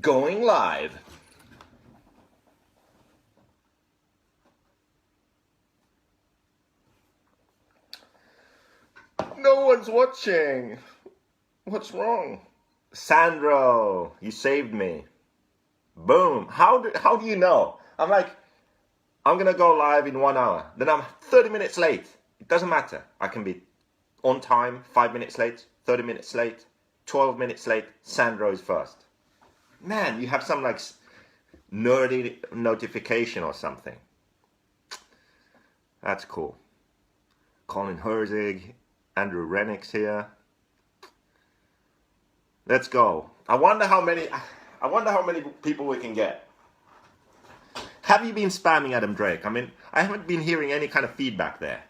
Going live. No one's watching. What's wrong? Sandro, you saved me. Boom. How do you know? I'm like, I'm gonna go live in 1 hour. Then I'm 30 minutes late. It doesn't matter. I can be on time, 5 minutes late, 30 minutes late, 12 minutes late. Sandro is first. Man, you have some like nerdy notification or something. That's cool. Colin Herzig, Andrew Rennick's here. Let's go. I wonder how many people we can get. Have you been spamming Adam Drake? I mean, I haven't been hearing any kind of feedback there.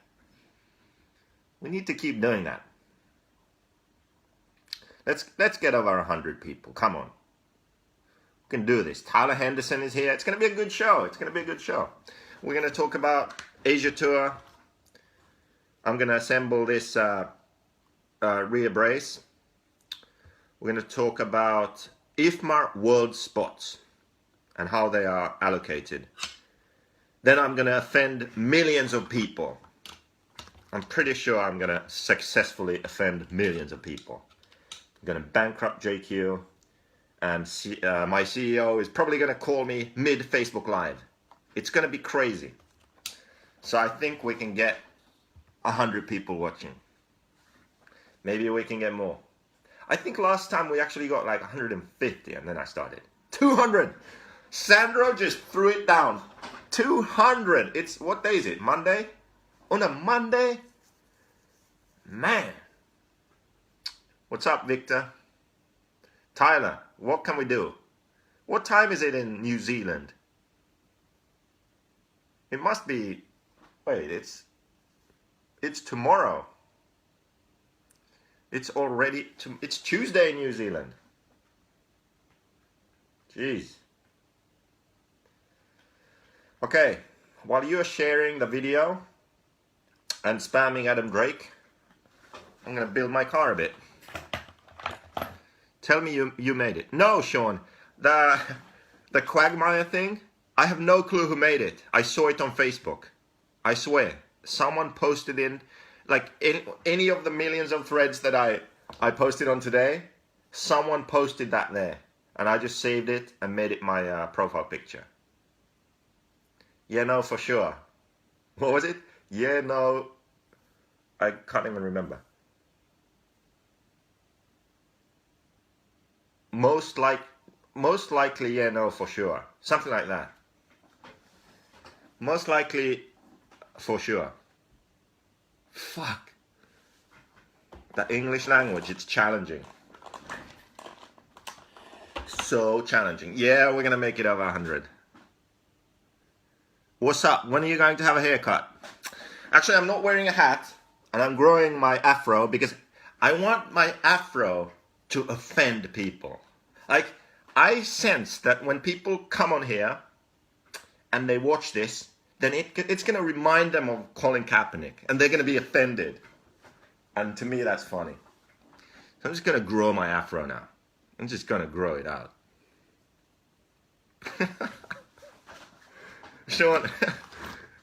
We need to keep doing that. Let's get over 100 people. Come on. We can do this. Tyler Henderson is here. It's going to be a good show. It's going to be a good show. We're going to talk about Asia Tour. I'm going to assemble this rear brace. We're going to talk about IFMAR World Spots and how they are allocated. Then I'm going to offend millions of people. I'm pretty sure I'm going to successfully offend millions of people. I'm going to bankrupt JQ, and my CEO is probably going to call me mid-Facebook Live. It's going to be crazy. So I think we can get 100 people watching. Maybe we can get more. I think last time we actually got like 150 and then I started. 200! Sandro just threw it down. 200! It's, what day is it? Monday? On a Monday? Man. What's up, Victor? Tyler, what can we do? What time is it in New Zealand? It must be, wait, it's tomorrow. It's already, it's Tuesday in New Zealand. Jeez. Okay, while you're sharing the video and spamming Adam Drake, I'm gonna build my car a bit. Tell me you made it. No, Sean, the Quagmire thing, I have no clue who made it. I saw it on Facebook. I swear. Someone posted in, like any of the millions of threads that I posted on today, someone posted that there. And I just saved it and made it my profile picture. Yeah, no, for sure. What was it? Yeah, no, I can't even remember. Most likely, yeah, no, for sure. Something like that. Most likely, for sure. Fuck. The English language, it's challenging. So challenging. Yeah, we're gonna make it over 100. What's up? When are you going to have a haircut? Actually, I'm not wearing a hat, and I'm growing my afro because I want my afro to offend people. Like, I sense that when people come on here and they watch this, then it's going to remind them of Colin Kaepernick, and they're going to be offended. And to me, that's funny. So I'm just going to grow my afro now. I'm just going to grow it out. Sean,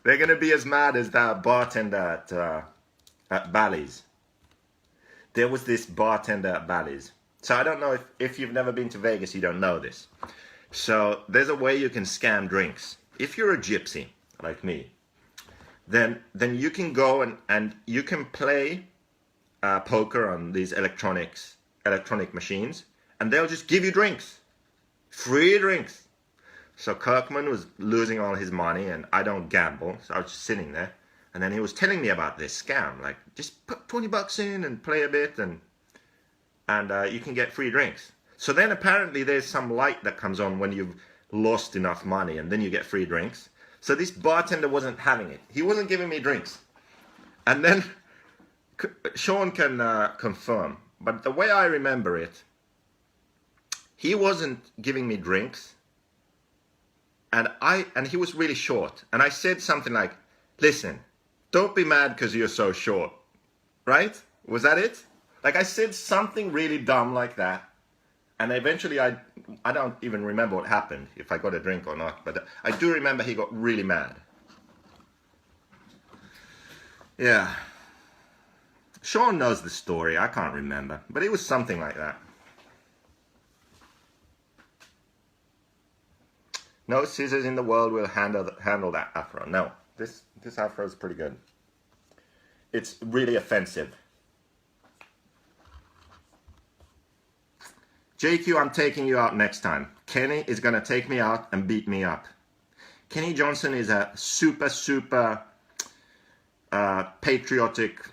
they're going to be as mad as that bartender at Bally's. There was this bartender at Bally's. So I don't know if you've never been to Vegas, you don't know this. So there's a way you can scam drinks. If you're a gypsy, like me, then you can go and you can play poker on these electronic machines, and they'll just give you drinks. Free drinks. So Kirkman was losing all his money, and I don't gamble, so I was just sitting there. And then he was telling me about this scam, like, just put 20 bucks in and play a bit, and you can get free drinks. So then apparently there's some light that comes on when you've lost enough money, and then you get free drinks. So this bartender wasn't having it. He wasn't giving me drinks. And then Sean can confirm, but the way I remember it, he wasn't giving me drinks, and he was really short. And I said something like, listen, don't be mad because you're so short. Right? Was that it? Like, I said something really dumb like that. And eventually I I don't even remember what happened, if I got a drink or not, but I do remember he got really mad. Yeah. Sean knows the story, I can't remember, but it was something like that. No scissors in the world will handle that afro. No, this afro is pretty good. It's really offensive. JQ, I'm taking you out next time. Kenny is going to take me out and beat me up. Kenny Johnson is a super patriotic,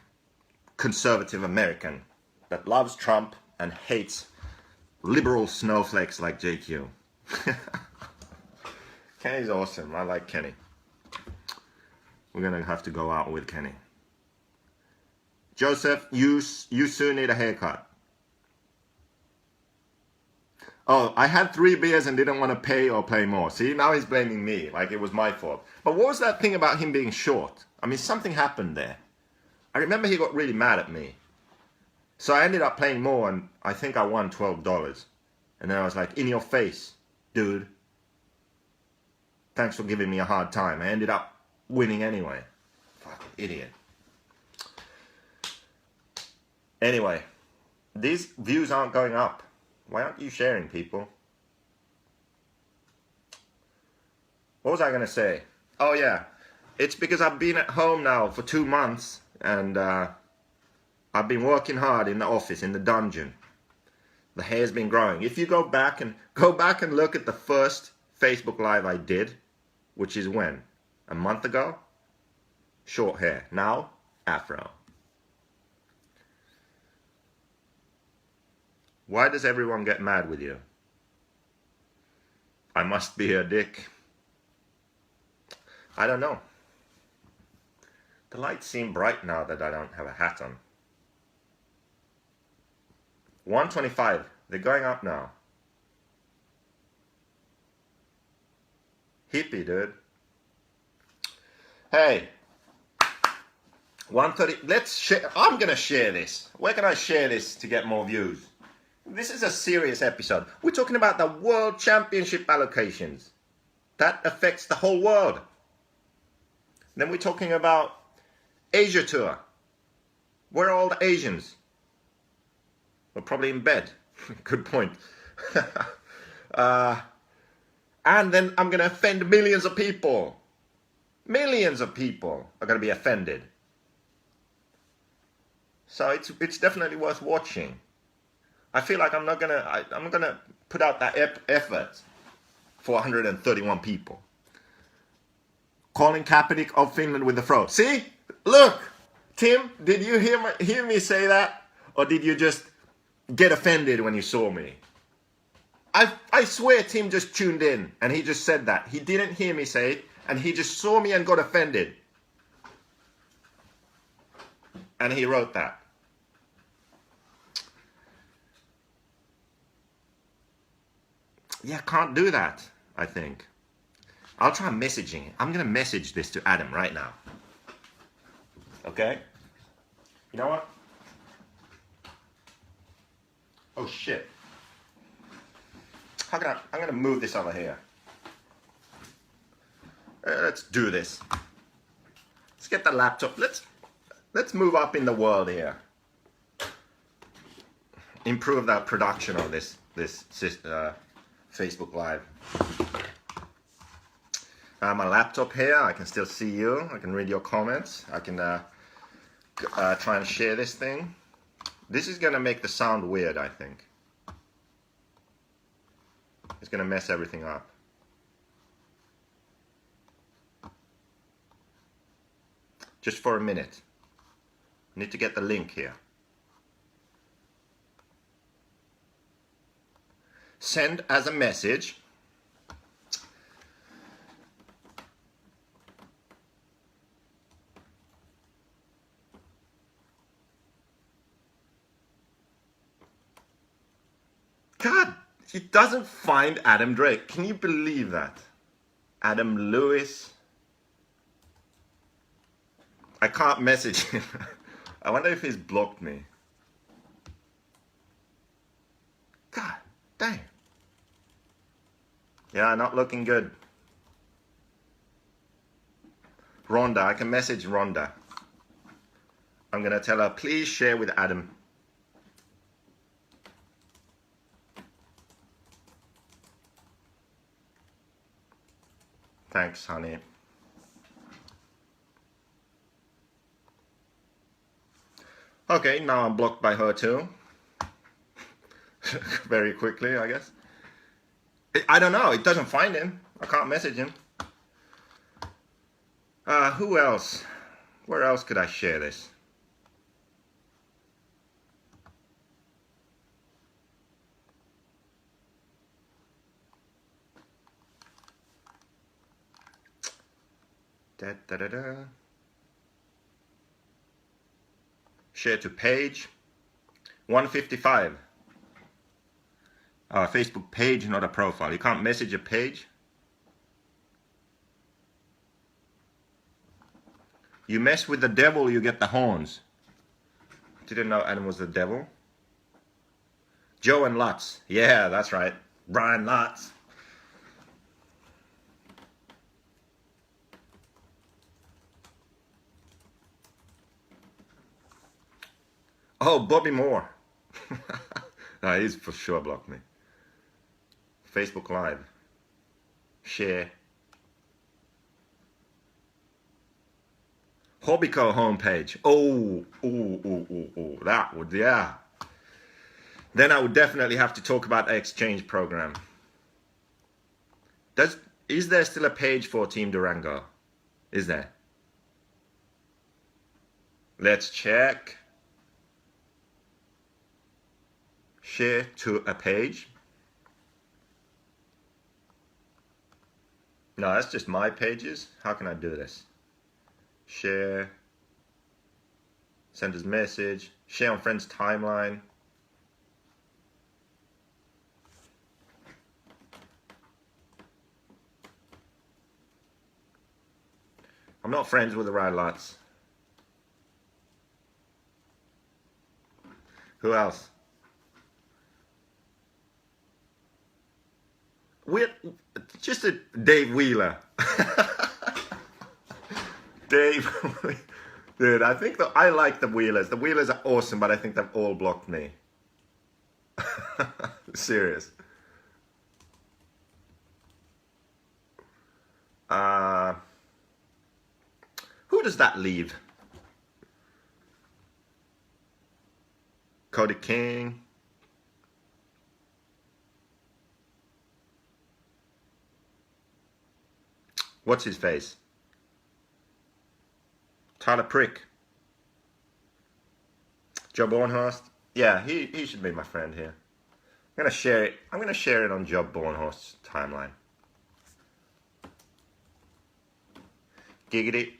conservative American that loves Trump and hates liberal snowflakes like JQ. Kenny's awesome. I like Kenny. We're going to have to go out with Kenny. Joseph, you soon need a haircut. Oh, I had 3 beers and didn't want to pay or play more. See, now he's blaming me like it was my fault. But what was that thing about him being short? I mean, something happened there. I remember he got really mad at me. So I ended up playing more and I think I won $12. And then I was like, in your face, dude. Thanks for giving me a hard time. I ended up winning anyway. Fucking idiot. Anyway, these views aren't going up. Why aren't you sharing, people? What was I going to say? Oh, yeah. It's because I've been at home now for 2 months. And I've been working hard in the office, in the dungeon. The hair's been growing. If you go back and look at the first Facebook Live I did, which is when? A month ago? Short hair. Now, afro. Why does everyone get mad with you? I must be a dick. I don't know. The lights seem bright now that I don't have a hat on. 125. They're going up now. Hippie, dude. Hey. 130. Let's share. I'm going to share this. Where can I share this to get more views? This is a serious episode. We're talking about the World Championship allocations. That affects the whole world. Then we're talking about Asia Tour. Where are all the Asians? Well, probably in bed. Good point. And then I'm going to offend millions of people. Millions of people are going to be offended. So it's definitely worth watching. I feel like I'm not gonna put out that effort for 131 people. Colin Kaepernick of Finland with the throw. See? Look! Tim, did you hear me say that? Or did you just get offended when you saw me? I swear Tim just tuned in and he just said that. He didn't hear me say it and he just saw me and got offended. And he wrote that. Yeah, can't do that, I think. I'll try messaging. I'm going to message this to Adam right now. Okay? You know what? Oh, shit. I'm going to move this over here. Let's do this. Let's get the laptop. Let's move up in the world here. Improve that production of this Facebook Live. My laptop here, I can still see you. I can read your comments. I can try and share this thing. This is going to make the sound weird, I think. It's going to mess everything up. Just for a minute. I need to get the link here. Send as a message. God, it doesn't find Adam Drake. Can you believe that? Adam Lewis. I can't message him. I wonder if he's blocked me. God damn. Yeah, not looking good. Rhonda, I can message Rhonda. I'm going to tell her, please share with Adam. Thanks, honey. Okay, now I'm blocked by her too. Very quickly, I guess. I don't know. It doesn't find him. I can't message him. Who else? Where else could I share this? Da, da, da, da. Share to page. 155. Facebook page, not a profile. You can't message a page. You mess with the devil, you get the horns. Didn't know Adam was the devil. Joe and Lutz. Yeah, that's right. Brian Lutz. Oh, Bobby Moore. No, he's for sure blocked me. Facebook Live. Share. Hobbyco homepage. Oh, that would, yeah. Then I would definitely have to talk about the exchange program. Is there still a page for Team Durango? Is there? Let's check. Share to a page. No, that's just my pages. How can I do this? Share. Send as message. Share on friend's timeline. I'm not friends with the right lots. Who else? We're just a Dave Wheeler. Dave, dude, I think I like the Wheelers. The Wheelers are awesome, but I think they've all blocked me. Serious. Who does that leave? Cody King. What's his face? Tyler Prick. Joe Bornhorst. Yeah, he should be my friend here. I'm gonna share it. I'm gonna share it on Joe Bornhorst's timeline. Giggity.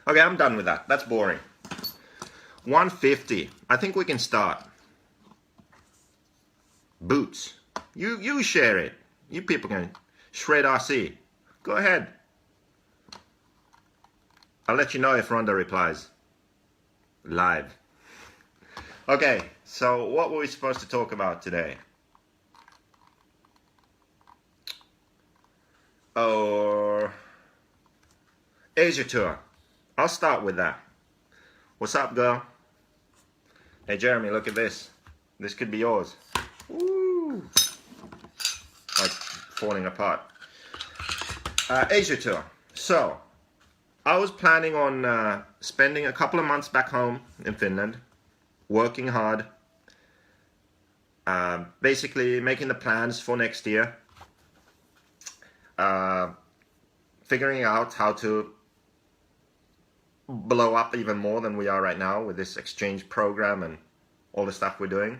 Okay, I'm done with that. That's boring. 150. I think we can start. Boots. You share it. You people can shred RC. Go ahead. I'll let you know if Rhonda replies. Live. Okay, so what were we supposed to talk about today? Oh, Asia tour. I'll start with that. What's up, girl? Hey, Jeremy, look at this. This could be yours. Woo! Like falling apart. Asia tour. So, I was planning on spending a couple of months back home in Finland, working hard, basically making the plans for next year, figuring out how to blow up even more than we are right now with this exchange program and all the stuff we're doing.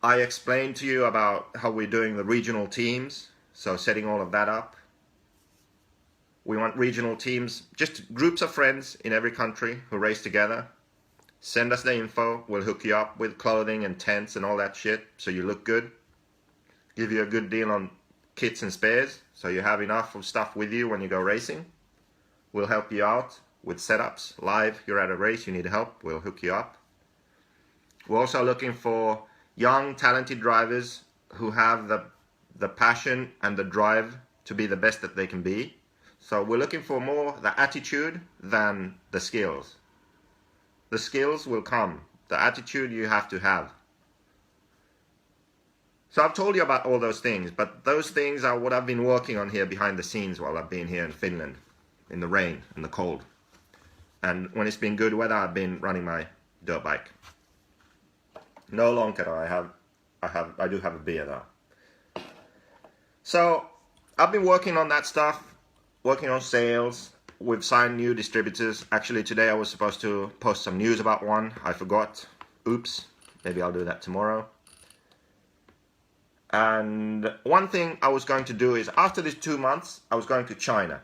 I explained to you about how we're doing the regional teams, so setting all of that up. We want regional teams, just groups of friends in every country who race together. Send us the info, we'll hook you up with clothing and tents and all that shit so you look good. Give you a good deal on kits and spares so you have enough of stuff with you when you go racing. We'll help you out with setups. Live, you're at a race, you need help, we'll hook you up. We're also looking for young, talented drivers who have the passion and the drive to be the best that they can be. So we're looking for more the attitude than the skills. The skills will come. The attitude you have to have. So I've told you about all those things, but those things are what I've been working on here behind the scenes while I've been here in Finland, in the rain and the cold. And when it's been good weather, I've been running my dirt bike. No longer I do have a beer though. So I've been working on that stuff, working on sales. We've signed new distributors. Actually today I was supposed to post some news about one. I forgot. Oops. Maybe I'll do that tomorrow. And one thing I was going to do is after these 2 months, I was going to China.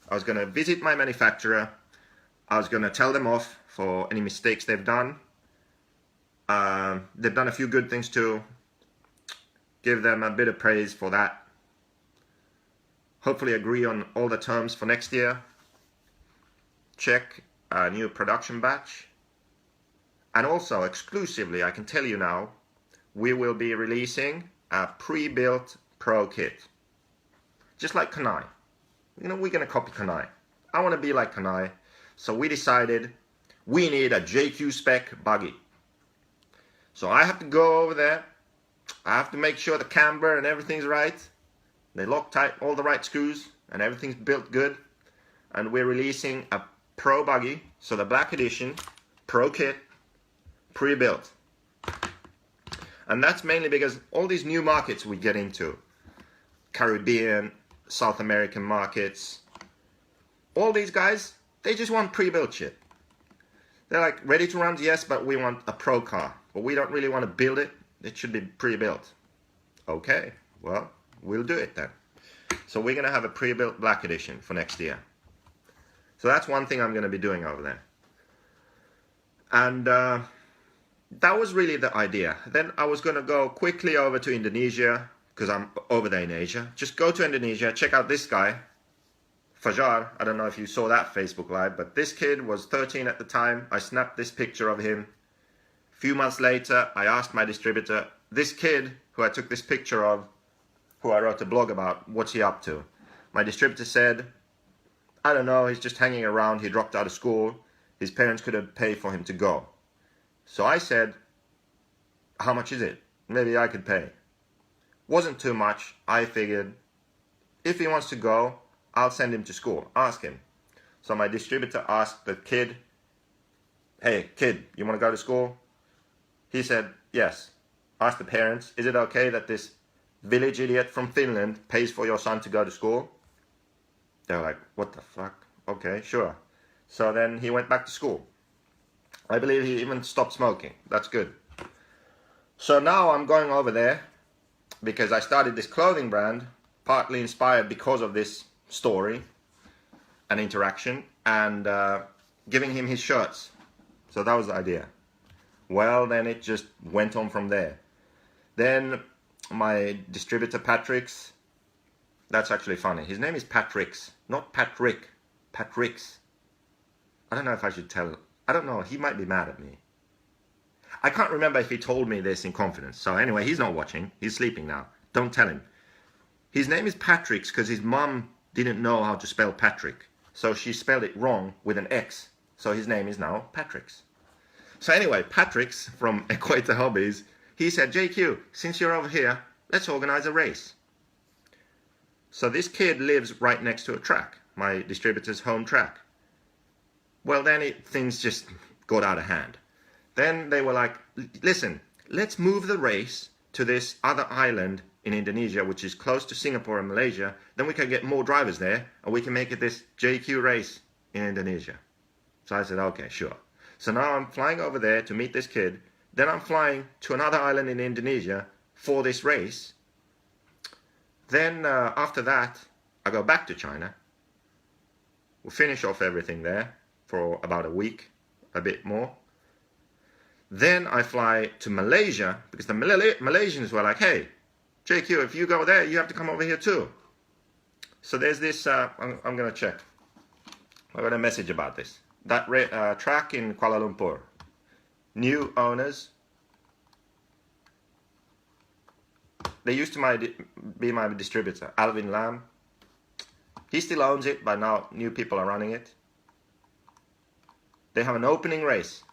I was going to visit my manufacturer. I was going to tell them off for any mistakes they've done. They've done a few good things too. Give them a bit of praise for that. Hopefully agree on all the terms for next year. Check a new production batch. And also exclusively, I can tell you now, we will be releasing a pre-built Pro kit. Just like Kanai. You know, we're going to copy Kanai. I want to be like Kanai. So we decided we need a JQ spec buggy. So I have to go over there. I have to make sure the camber and everything's right. They lock tight all the right screws and everything's built good. And we're releasing a Pro buggy. So the Black Edition Pro kit pre-built. And that's mainly because all these new markets we get into, Caribbean, South American markets, all these guys, they just want pre-built shit. They're like, ready to run? Yes, but we want a pro car. But we don't really want to build it. It should be pre-built. Okay, well, we'll do it then. So we're going to have a pre-built Black Edition for next year. So that's one thing I'm going to be doing over there. And that was really the idea. Then I was going to go quickly over to Indonesia, because I'm over there in Asia. Just go to Indonesia, check out this guy, Fajar. I don't know if you saw that Facebook Live, but this kid was 13 at the time. I snapped this picture of him. A few months later, I asked my distributor, this kid who I took this picture of, who I wrote a blog about, what's he up to? My distributor said, I don't know, he's just hanging around. He dropped out of school. His parents couldn't pay for him to go. So I said, how much is it? Maybe I could pay. Wasn't too much. I figured, if he wants to go, I'll send him to school. Ask him. So my distributor asked the kid, hey, kid, you want to go to school? He said, yes. Asked the parents, is it okay that this village idiot from Finland pays for your son to go to school? They're like, what the fuck? Okay, sure. So then he went back to school. I believe he even stopped smoking. That's good. So now I'm going over there because I started this clothing brand, partly inspired because of this story and interaction, and giving him his shirts. So that was the idea. Well, then it just went on from there. Then my distributor Patrick's, that's actually funny. His name is Patrick's, not Patrick. Patrick's. I don't know if I should tell. I don't know. He might be mad at me. I can't remember if he told me this in confidence. So anyway, he's not watching. He's sleeping now. Don't tell him. His name is Patrick's because his mum didn't know how to spell Patrick. So she spelled it wrong with an X. So his name is now Patrick's. So anyway, Patrick's from Equator Hobbies, he said, JQ, since you're over here, let's organize a race. So this kid lives right next to a track, my distributor's home track. Well, then things just got out of hand. Then they were like, listen, let's move the race to this other island in Indonesia, which is close to Singapore and Malaysia. Then we can get more drivers there, and we can make it this JQ race in Indonesia. So I said, okay, sure. So now I'm flying over there to meet this kid. Then I'm flying to another island in Indonesia for this race. Then after that, I go back to China. We'll finish off everything there for about a week, a bit more. Then I fly to Malaysia because the Malaysians were like, hey, JQ, if you go there, you have to come over here too. So there's this, I'm going to check. I got a message about this. That track in Kuala Lumpur. New owners, They used to be my distributor, Alvin Lamb. He still owns it, but now new people are running it. They have an opening race.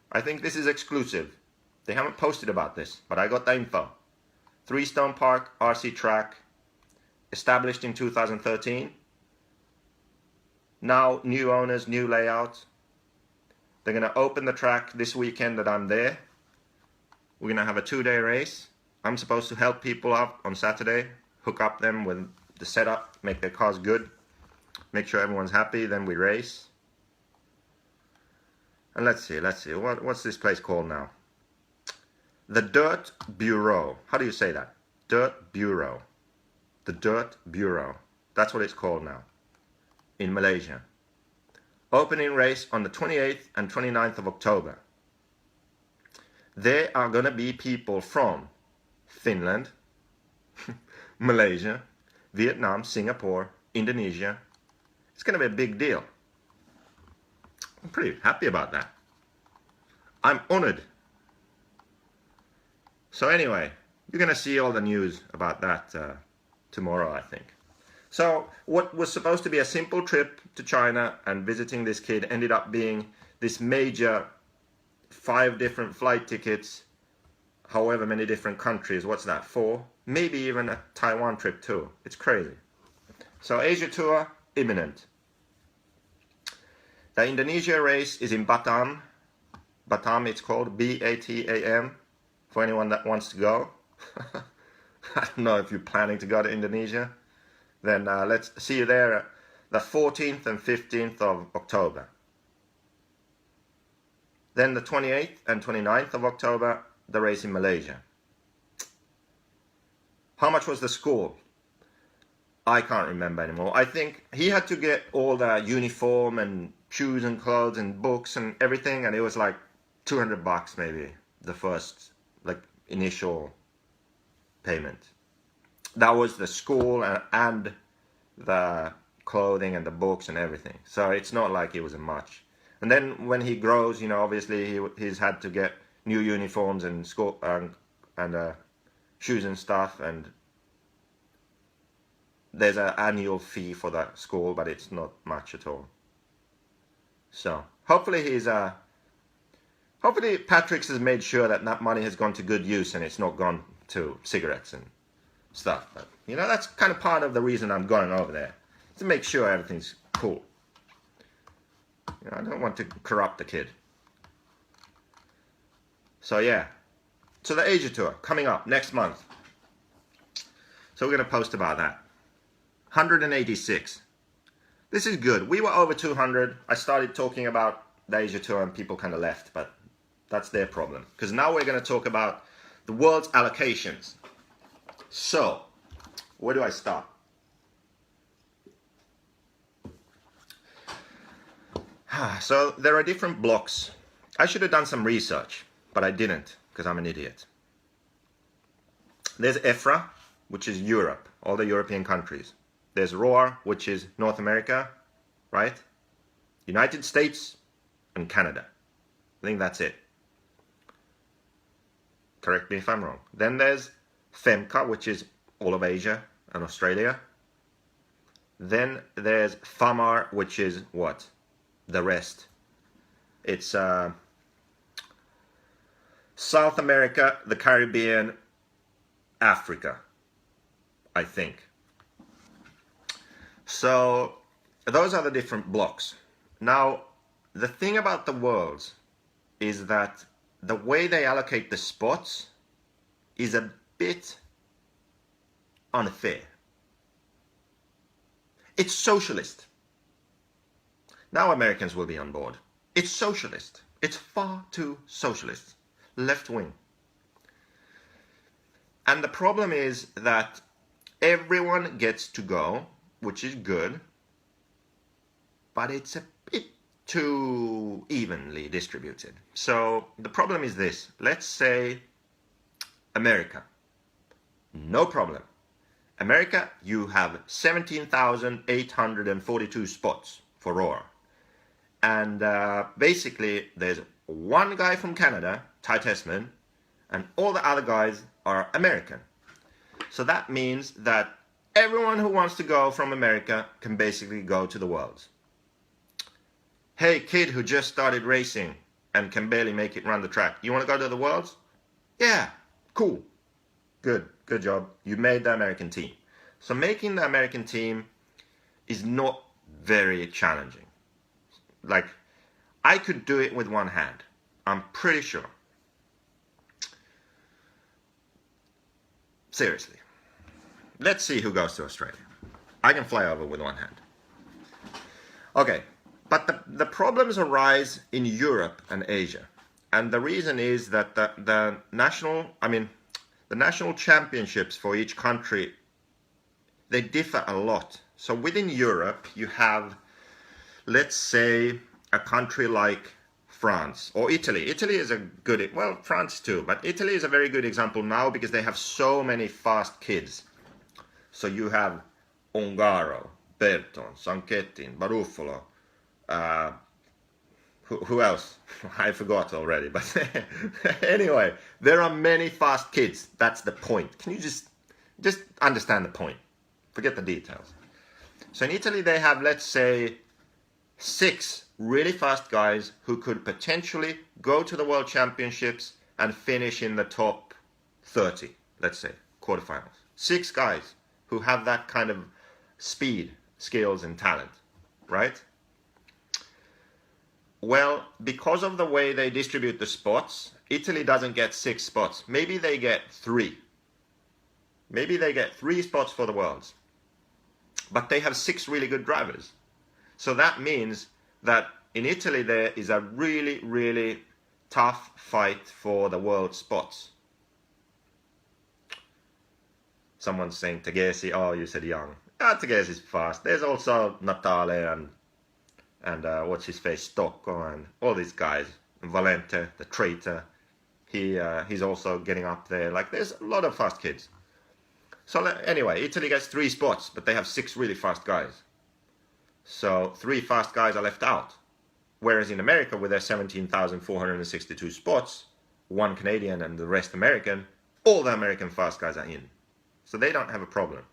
I think this is exclusive. They haven't posted about this, but I got the info. Three Stone Park RC track, established in 2013. Now new owners, new layout. They're going to open the track this weekend that I'm there. We're going to have a 2-day race. I'm supposed to help people out on Saturday, hook up them with the setup, make their cars good, make sure everyone's happy, then we race. And let's see, what's this place called now? The Dirt Bureau. How do you say that? Dirt Bureau. The Dirt Bureau. That's what it's called now, in Malaysia. Opening race on the 28th and 29th of October. There are going to be people from Finland, Malaysia, Vietnam, Singapore, Indonesia. It's going to be a big deal. I'm pretty happy about that. I'm honored. So anyway, you're going to see all the news about that tomorrow, I think. So what was supposed to be a simple trip to China and visiting this kid ended up being this major 5 different flight tickets, however many different countries. What's that, 4? Maybe even a Taiwan trip too. It's crazy. So Asia tour, imminent. The Indonesia race is in Batam. Batam, it's called B-A-T-A-M, for anyone that wants to go. I don't know if you're planning to go to Indonesia. Then let's see you there the 14th and 15th of October. Then the 28th and 29th of October, the race in Malaysia. How much was the school? I can't remember anymore. I think he had to get all the uniform and shoes and clothes and books and everything, and it was like $200 maybe, the first initial payment. That was the school and the clothing and the books and everything. So it's not like it was much. And then when he grows, you know, obviously he's had to get new uniforms and school and shoes and stuff, and there's an annual fee for that school, but it's not much at all. So hopefully hopefully Patrick's has made sure that that money has gone to good use and it's not gone to cigarettes and stuff. But you know, that's kind of part of the reason I'm going over there, to make sure everything's cool. You know, I don't want to corrupt the kid. So yeah, so the Asia tour coming up next month. So we're going to post about that. 186. This is good. We were over 200. I started talking about the Asia tour and people kind of left, but that's their problem. Because now we're going to talk about the world's allocations. So, where do I start? So there are different blocks. I should have done some research, but I didn't because I'm an idiot. There's EFRA, which is Europe, all the European countries. There's ROAR, which is North America, right? United States and Canada. I think that's it. Correct me if I'm wrong. Then there's FEMCA, which is all of Asia and Australia. Then there's FAMAR, which is what? The rest. It's South America, the Caribbean, Africa, I think. So those are the different blocks. Now, the thing about the worlds is that the way they allocate the spots is a bit unfair. It's socialist. Now Americans will be on board. It's socialist. It's far too socialist. Left wing. And the problem is that everyone gets to go, which is good, but it's a bit too evenly distributed. So the problem is this. Let's say America. No problem. America, you have 17,842 spots for ROAR. And basically, there's one guy from Canada, Ty Tessman, and all the other guys are American. So that means that everyone who wants to go from America can basically go to the Worlds. Hey, kid who just started racing and can barely make it run the track, you want to go to the Worlds? Yeah, cool. Good job. You made the American team. So making the American team is not very challenging. Like, I could do it with one hand. I'm pretty sure. Seriously. Let's see who goes to Australia. I can fly over with one hand. Okay, but the problems arise in Europe and Asia. And the reason is that the national championships for each country, they differ a lot. So within Europe, you have, let's say, a country like France or Italy. Italy is a good, well, France too, but Italy is a very good example now because they have so many fast kids. So you have Ongaro, Berton, Sanchetin, Barufolo, who else? I forgot already, but anyway, there are many fast kids. That's the point. Can you just understand the point? Forget the details. So in Italy, they have, let's say, 6 really fast guys who could potentially go to the World Championships and finish in the top 30, let's say, quarterfinals. 6 guys who have that kind of speed, skills, and talent, right? Well, because of the way they distribute the spots, Italy doesn't get 6 spots. Maybe they get 3. Maybe they get 3 spots for the Worlds. But they have 6 really good drivers. So that means that in Italy there is a really, really tough fight for the world spots. Someone's saying Tegesi, oh, you said young. Tegesi's fast. There's also Natale and what's his face, Stocco, and all these guys. Valente, the traitor, he's also getting up there. Like, there's a lot of fast kids. So anyway, Italy gets 3 spots, but they have 6 really fast guys. So 3 fast guys are left out. Whereas in America, with their 17,462 spots, 1 Canadian and the rest American, all the American fast guys are in. So they don't have a problem.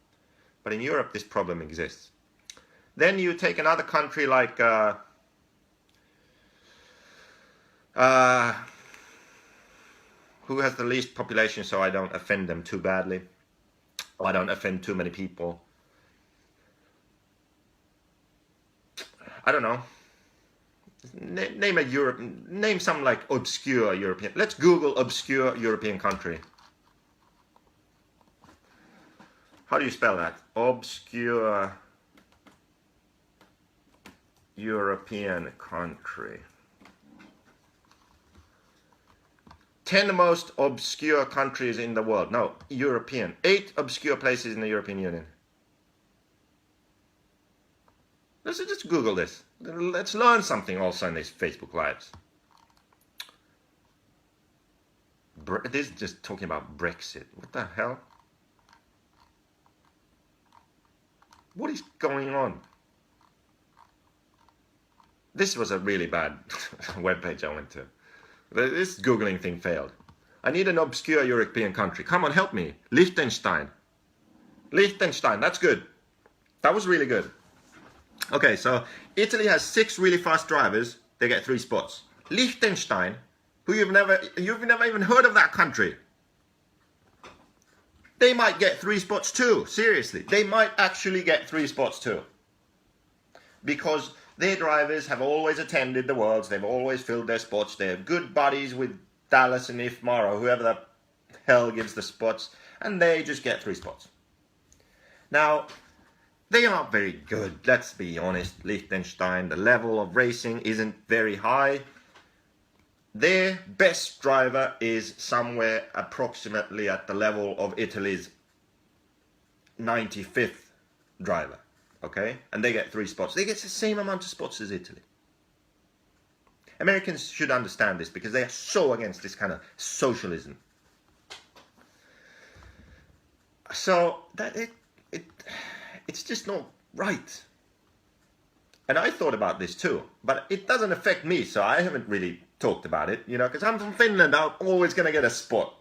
But in Europe, this problem exists. Then you take another country like who has the least population, so I don't offend them too badly. I don't offend too many people. I don't know. Name some like obscure European. Let's Google obscure European country. How do you spell that? Obscure European country. 10 most obscure countries in the world. No, European. 8 obscure places in the European Union. Let's just Google this. Let's learn something also in these Facebook Lives. This is just talking about Brexit. What the hell? What is going on? This was a really bad webpage I went to. This Googling thing failed. I need an obscure European country. Come on, help me. Liechtenstein. Liechtenstein, that's good. That was really good. Okay, so Italy has 6 really fast drivers. They get 3 spots. Liechtenstein, who you've never even heard of that country. They might get 3 spots too. Seriously, they might actually get 3 spots too. Because their drivers have always attended the Worlds. They've always filled their spots. They have good buddies with Dallas and Ifmar or whoever the hell gives the spots. And they just get 3 spots. Now, they aren't very good. Let's be honest. Liechtenstein, the level of racing isn't very high. Their best driver is somewhere approximately at the level of Italy's 95th driver. Okay? And they get 3 spots. They get the same amount of spots as Italy. Americans should understand this because they are so against this kind of socialism. So that it's just not right. And I thought about this too, but it doesn't affect me, so I haven't really talked about it, you know, because I'm from Finland, I'm always going to get a spot.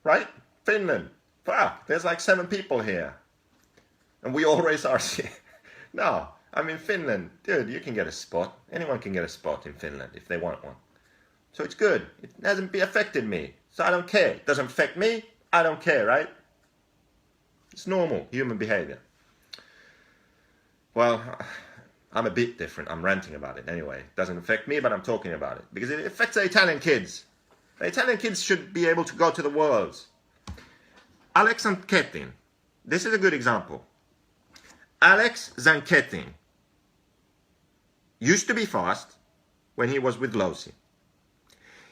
Right? Finland. Fuck, there's like 7 people here. And we all race RC. No, I mean Finland, dude, you can get a spot. Anyone can get a spot in Finland if they want one. So it's good. It hasn't affected me. So I don't care. It doesn't affect me. I don't care, right? It's normal human behavior. Well, I'm a bit different. I'm ranting about it anyway. It doesn't affect me, but I'm talking about it. Because it affects the Italian kids. The Italian kids should be able to go to the Worlds. Alex Zanchetin. This is a good example. Alex Zanchetin used to be fast when he was with Losi.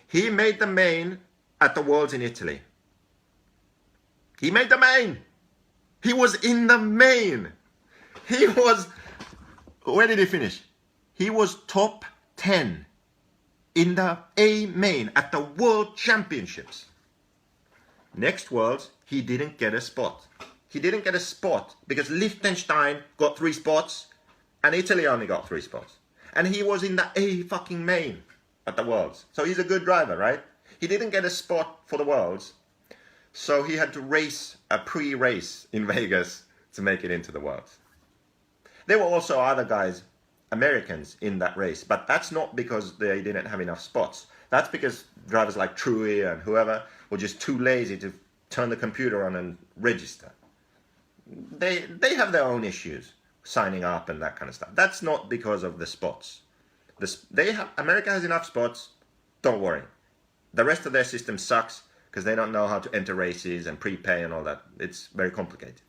He made the main at the Worlds in Italy. He made the main. He was in the main. He was, where did he finish? He was top 10 in the A main at the World Championships. Next Worlds, he didn't get a spot. He didn't get a spot because Liechtenstein got 3 spots and Italy only got 3 spots. And he was in the A fucking main at the Worlds. So he's a good driver, right? He didn't get a spot for the Worlds. So he had to race a pre-race in Vegas to make it into the Worlds. There were also other guys, Americans, in that race. But that's not because they didn't have enough spots. That's because drivers like Truey and whoever were just too lazy to turn the computer on and register. They have their own issues, signing up and that kind of stuff. That's not because of the spots. America has enough spots, don't worry. The rest of their system sucks because they don't know how to enter races and prepay and all that. It's very complicated.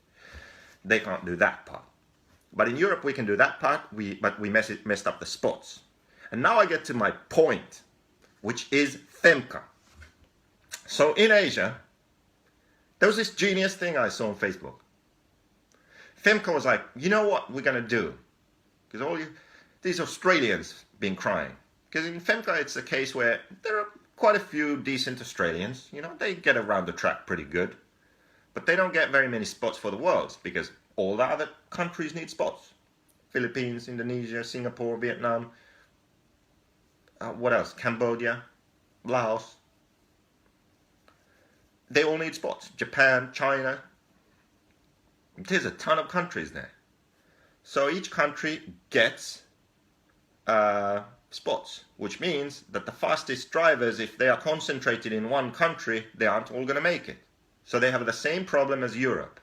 They can't do that part. But in Europe we can do that part, but we messed up the spots. And now I get to my point, which is FEMCA. So in Asia, there was this genius thing I saw on Facebook. FEMCA was like, you know what we're going to do? Because these Australians been crying. Because in FEMCA it's a case where there are quite a few decent Australians. You know, they get around the track pretty good. But they don't get very many spots for the Worlds because all the other countries need spots. Philippines, Indonesia, Singapore, Vietnam. What else? Cambodia, Laos. They all need spots. Japan, China. There's a ton of countries there. So each country gets spots, which means that the fastest drivers, if they are concentrated in one country, they aren't all going to make it. So they have the same problem as Europe.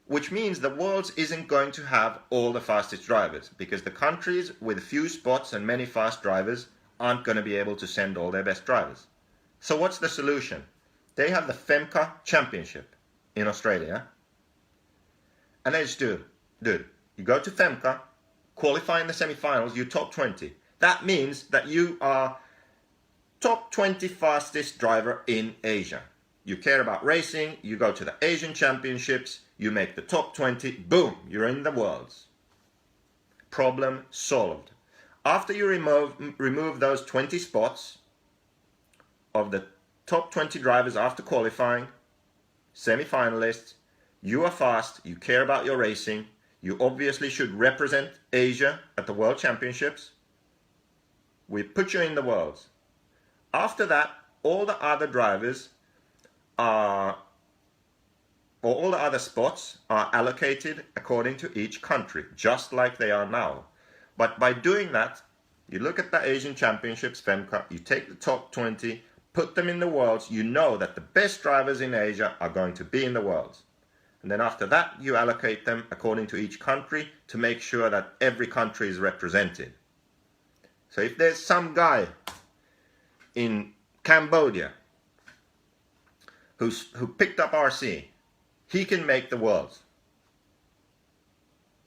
Which means the Worlds isn't going to have all the fastest drivers because the countries with few spots and many fast drivers aren't going to be able to send all their best drivers. So what's the solution? They have the FEMCA Championship in Australia. And they just do, dude, you go to FEMCA, qualify in the semi-finals, you top 20. That means that you are top 20 fastest driver in Asia. You care about racing, you go to the Asian Championships, you make the top 20, boom, you're in the Worlds. Problem solved. After you remove those 20 spots of the top 20 drivers after qualifying, semi-finalists, you are fast, you care about your racing, you obviously should represent Asia at the World Championships. We put you in the Worlds. After that, all the other drivers are, or all the other spots are allocated according to each country, just like they are now. But by doing that, you look at the Asian Championships, FEMCA, you take the top 20, put them in the Worlds, you know that the best drivers in Asia are going to be in the Worlds. And then after that, you allocate them according to each country to make sure that every country is represented. So if there's some guy in Cambodia who picked up RC, he can make the Worlds.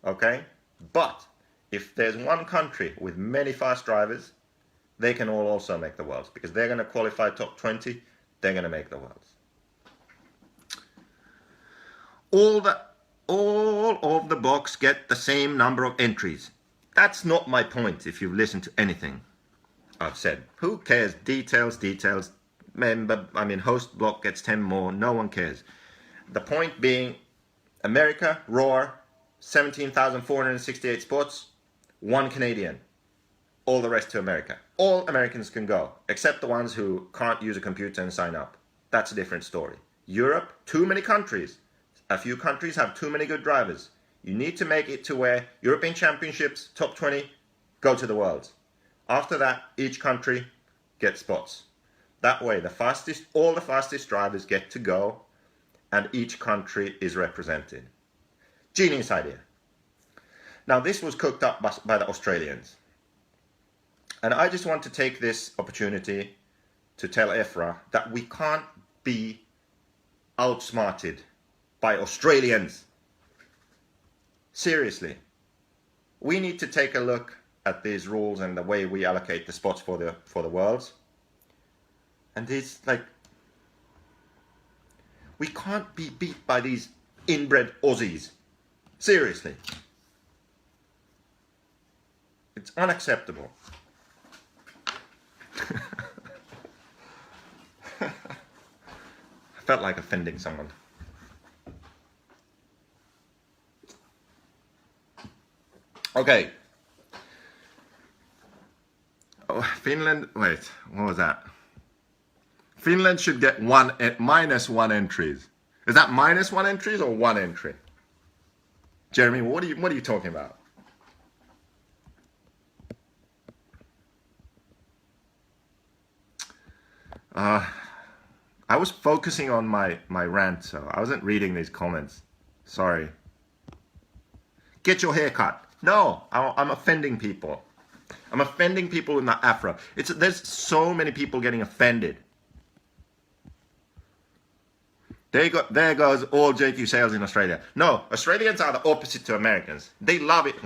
Okay? But if there's one country with many fast drivers, they can all also make the Worlds because they're going to qualify top 20, they're going to make the Worlds. All of the blocks get the same number of entries. That's not my point if you've listened to anything I've said. Who cares? Details. Host block gets 10 more. No one cares. The point being, America, Roar, 17,468 spots, 1 Canadian. All the rest to America. All Americans can go, except the ones who can't use a computer and sign up. That's a different story. Europe, too many countries. A few countries have too many good drivers. You need to make it to where European Championships, top 20, go to the Worlds. After that, each country gets spots. That way, all the fastest drivers get to go, and each country is represented. Genius idea. Now, this was cooked up by the Australians. And I just want to take this opportunity to tell EFRA that we can't be outsmarted by Australians. Seriously. We need to take a look at these rules and the way we allocate the spots for the Worlds. And it's like, we can't be beat by these inbred Aussies. Seriously. It's unacceptable. I felt like offending someone. Okay. Oh, Finland, wait, what was that? Finland should get -1 entries. Is that -1 entries or 1 entry? Jeremy, what are you talking about? I was focusing on my rant, so I wasn't reading these comments. Sorry. Get your hair cut. No, I'm offending people. I'm offending people in the Afro. There's so many people getting offended. There goes all JQ sales in Australia. No, Australians are the opposite to Americans. They love it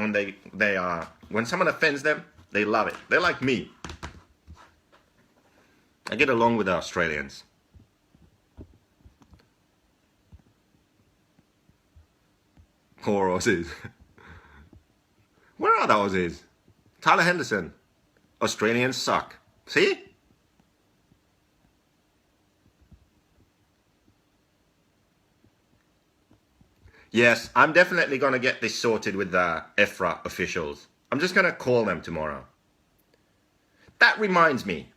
when someone offends them, they love it. They're like me. I get along with the Australians. Poor Aussies. Where are the Aussies? Tyler Henderson. Australians suck. See? Yes, I'm definitely going to get this sorted with the EFRA officials. I'm just going to call them tomorrow. That reminds me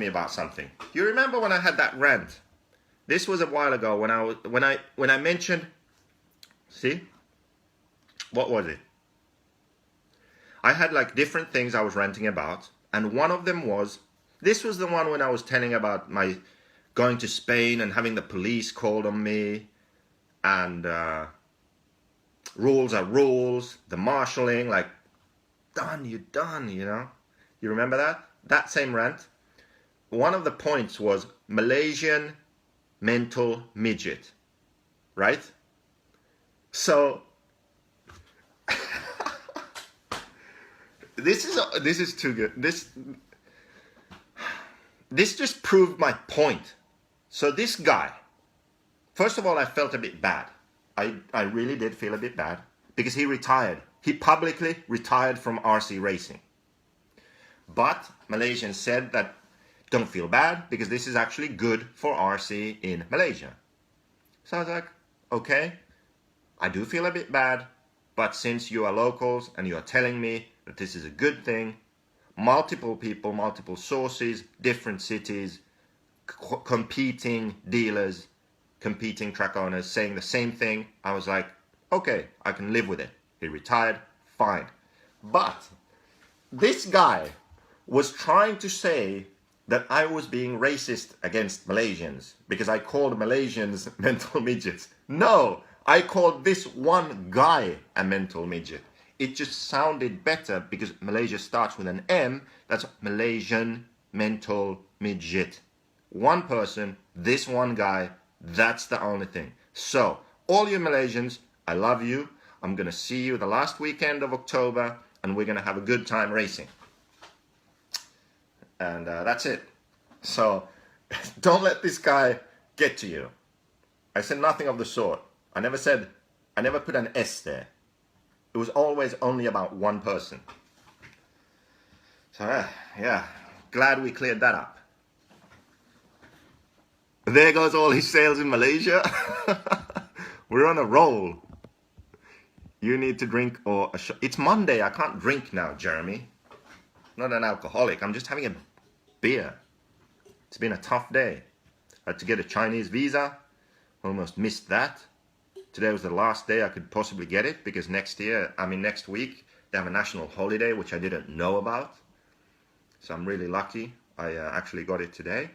about something. You remember when I had that rant? This was a while ago when I mentioned, see? What was it? I had like different things I was ranting about, and one of them was, this was the one when I was telling about my going to Spain and having the police called on me, and rules are rules, the marshalling, like, you're done, you know? You remember that? That same rant? One of the points was Malaysian mental midget, right? So, this is too good. This just proved my point. So this guy, first of all, I felt a bit bad. I really did feel a bit bad because he retired. He publicly retired from RC racing. But Malaysians said that don't feel bad because this is actually good for RC in Malaysia. So I was like, okay, I do feel a bit bad, but since you are locals and you are telling me that this is a good thing, multiple people, multiple sources, different cities, competing dealers, competing track owners saying the same thing, I was like, okay, I can live with it. He retired, fine. But this guy was trying to say that I was being racist against Malaysians because I called Malaysians mental midgets. No, I called this one guy a mental midget. It just sounded better because Malaysia starts with an M. That's Malaysian mental midget. One person, this one guy, that's the only thing. So, all you Malaysians, I love you. I'm going to see you the last weekend of October and we're going to have a good time racing. And that's it. So, don't let this guy get to you. I said nothing of the sort. I never put an S there. It was always only about one person. So, yeah, glad we cleared that up. There goes all his sales in Malaysia. We're on a roll. You need to drink or a shot. It's Monday. I can't drink now, Jeremy. Not an alcoholic. I'm just having a beer. It's been a tough day. I had to get a Chinese visa. Almost missed that. Today was the last day I could possibly get it because next week, they have a national holiday, which I didn't know about. So I'm really lucky. I actually got it today.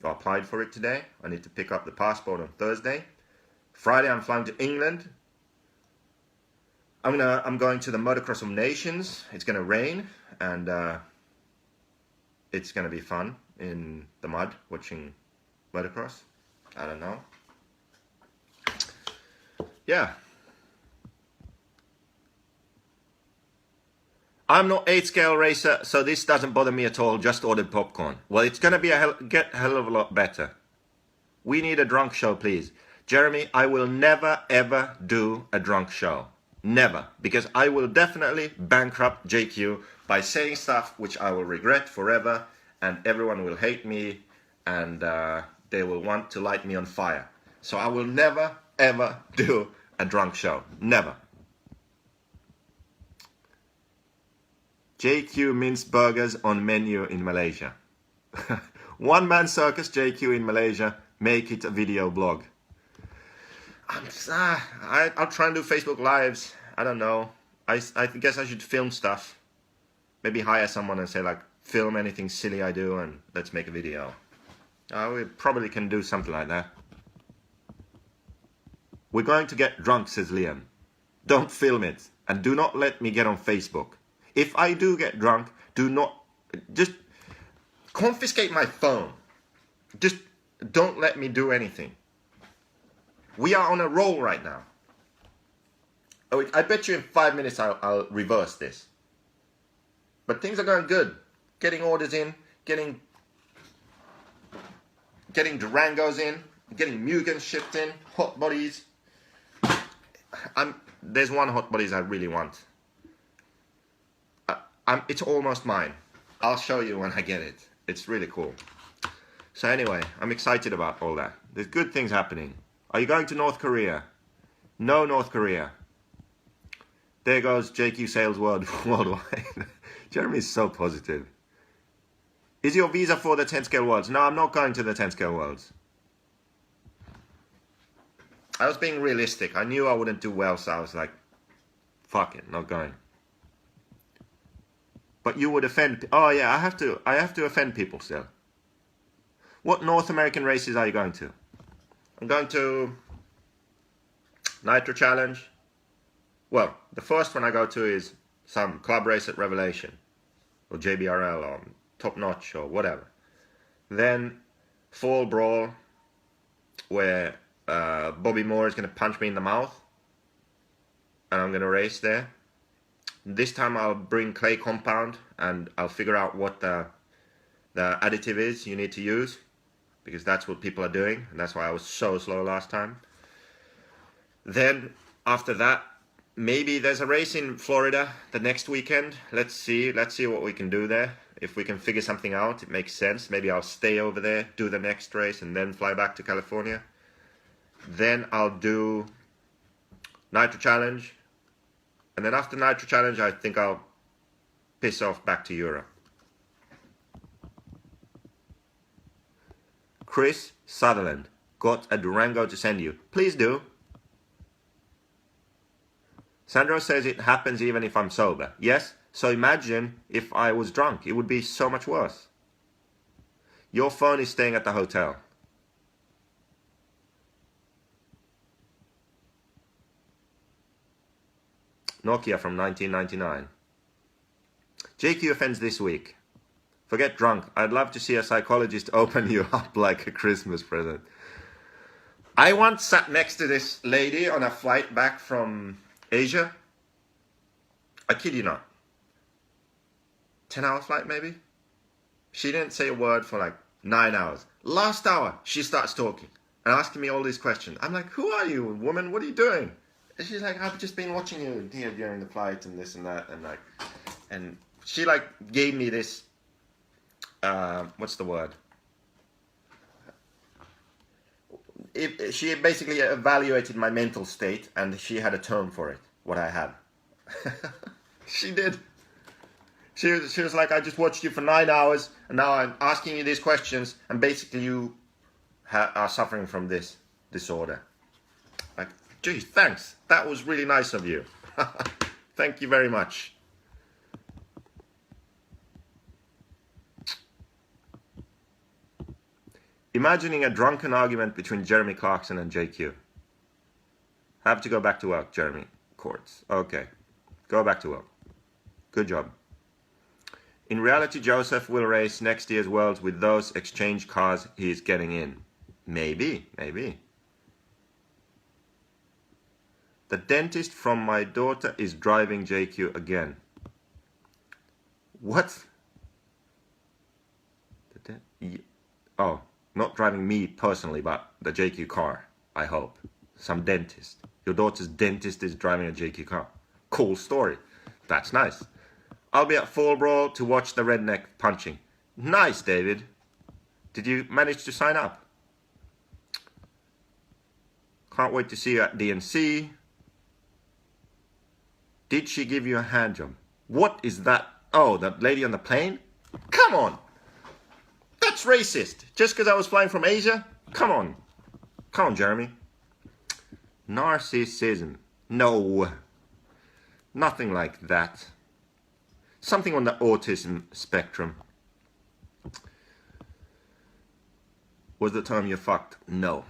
I applied for it today. I need to pick up the passport on Thursday. Friday, I'm flying to England. I'm going to the Motocross of Nations. It's gonna rain, and it's gonna be fun in the mud watching motocross. I don't know. Yeah. I'm not 8 scale racer, so this doesn't bother me at all. Just ordered popcorn. Well, it's gonna be get a hell of a lot better. We need a drunk show, please. Jeremy, I will never ever do a drunk show. Never. Because I will definitely bankrupt JQ by saying stuff which I will regret forever, and everyone will hate me, and they will want to light me on fire. So I will never ever do a drunk show. Never. JQ minced burgers on menu in Malaysia. One man circus JQ in Malaysia. Make it a video blog. I'll try and do Facebook Lives. I don't know. I guess I should film stuff. Maybe hire someone and say, like, film anything silly I do and let's make a video. We probably can do something like that. We're going to get drunk, says Liam. Don't film it. And do not let me get on Facebook. If I do get drunk, do not... Just confiscate my phone. Just don't let me do anything. We are on a roll right now. Oh, I bet you in 5 minutes I'll reverse this. But things are going good. Getting orders in, getting Durangos in, getting Mugans shipped in, hot bodies. There's one hot bodies I really want. It's almost mine. I'll show you when I get it. It's really cool. So anyway, I'm excited about all that. There's good things happening. Are you going to North Korea? No, North Korea. There goes JQ Sales Worldwide. Jeremy's so positive. Is your visa for the 10 scale worlds? No, I'm not going to the 10 scale worlds. I was being realistic. I knew I wouldn't do well, so I was like, fuck it, not going. But you would offend... Oh yeah, I have to offend people still. What North American races are you going to? I'm going to Nitro Challenge. Well, the first one I go to is some club race at Revelation, or JBRL, or Top Notch, or whatever. Then Fall Brawl, where Bobby Moore is going to punch me in the mouth, and I'm going to race there. This time I'll bring clay compound, and I'll figure out what the additive is you need to use, because that's what people are doing, and that's why I was so slow last time. Then after that, maybe there's a race in Florida the next weekend. Let's see what we can do there. If we can figure something out, it makes sense. Maybe I'll stay over there, do the next race, and then fly back to California. Then I'll do Nitro Challenge. And then after Nitro Challenge, I think I'll piss off back to Europe. Chris Sutherland, got a Durango to send you. Please do. Sandro says it happens even if I'm sober. Yes, so imagine if I was drunk. It would be so much worse. Your phone is staying at the hotel. Nokia from 1999. JQ offends this week. Forget drunk. I'd love to see a psychologist open you up like a Christmas present. I once sat next to this lady on a flight back from Asia. I kid you not. 10-hour flight maybe? She didn't say a word for like 9 hours. Last hour, she starts talking and asking me all these questions. I'm like, who are you, woman? What are you doing? And she's like, I've just been watching you here during the flight and this and that. And she like gave me this, what's the word? She basically evaluated my mental state, and she had a term for it, what I had. She did. She was like, I just watched you for 9 hours, and now I'm asking you these questions, and basically you are suffering from this disorder. Like, geez, thanks. That was really nice of you. Thank you very much. Imagining a drunken argument between Jeremy Clarkson and JQ. Have to go back to work, Jeremy. Courts. Okay. Go back to work. Good job. In reality, Joseph will race next year's Worlds with those exchange cars he's getting in. Maybe, maybe. The dentist from my daughter is driving JQ again. What? Oh, not driving me personally, but the JQ car, I hope. Some dentist. Your daughter's dentist is driving a JQ car. Cool story. That's nice. I'll be at Fall Brawl to watch the redneck punching. Nice, David. Did you manage to sign up? Can't wait to see you at DNC. Did she give you a hand job? What is that? Oh, that lady on the plane? Come on. That's racist. Just because I was flying from Asia? Come on. Come on, Jeremy. Narcissism. No. Nothing like that. Something on the autism spectrum. Was the term you fucked? No.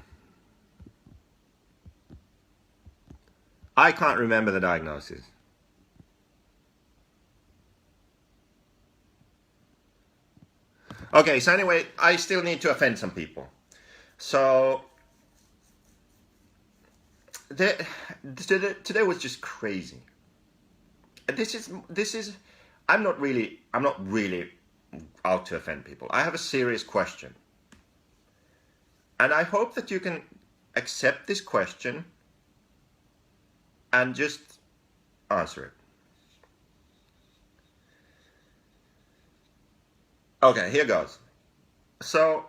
I can't remember the diagnosis. Okay, so anyway, I still need to offend some people. So today was just crazy. This is I'm not really out to offend people. I have a serious question. And I hope that you can accept this question and just answer it. Okay, here goes. So,